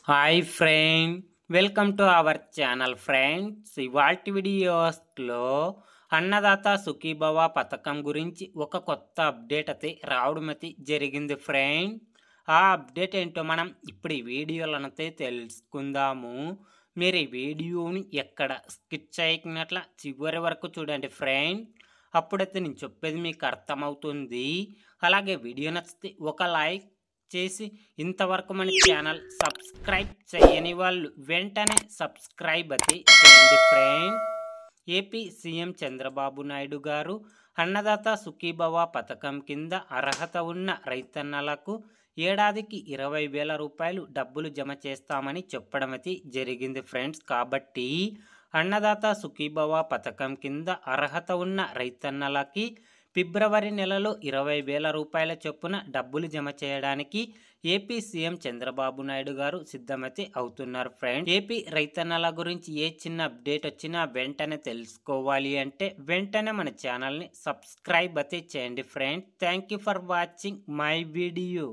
Hi friend, welcome to our channel friends. ఇవాల్టి వీడియోస్లో అన్నదాత సుఖీభవ పథకం గురించి ఒక కొత్త అప్డేట్ అయితే రావడం అయితే జరిగింది ఫ్రెండ్. ఆ అప్డేట్ ఏంటో మనం ఇప్పుడు ఈ వీడియోలనైతే తెలుసుకుందాము. మీరు ఈ వీడియోని ఎక్కడ స్కిప్ చేయకున్నట్ల చివరి వరకు చూడండి ఫ్రెండ్. అప్పుడైతే నేను చెప్పేది మీకు అర్థమవుతుంది. అలాగే వీడియో నచ్చితే ఒక లైక్ చేసి ఇంతవరకు మన ఛానల్ సబ్స్క్రైబ్ చేయని వాళ్ళు వెంటనే సబ్స్క్రైబ్ అయితే చేయండి friend. AP CM Chandrababu Naidu గారు అన్నదాత సుఖీభవ పథకం కింద అర్హత ఉన్న రైతన్నలకు ఏడాదికి 20,000 రూపాయలు డబ్బులు జమ చేస్తామని చెప్పడం అయితే జరిగింది ఫ్రెండ్స్. కాబట్టి అన్నదాత సుఖీభవ పథకం కింద అర్హత ఉన్న రైతన్నలకి ఫిబ్రవరి నెలలో 20,000 రూపాయల చొప్పున డబ్బులు జమ చేయడానికి ఏపీ సీఎం చంద్రబాబు నాయుడు గారు సిద్ధమైతే అవుతున్నారు ఫ్రెండ్. ఏపీ రైతన్నల గురించి ఏ చిన్న అప్డేట్ వచ్చినా వెంటనే తెలుసుకోవాలి అంటే వెంటనే మన ఛానల్ని సబ్స్క్రైబ్ అయితే చేయండి friend. Thank you for watching my video.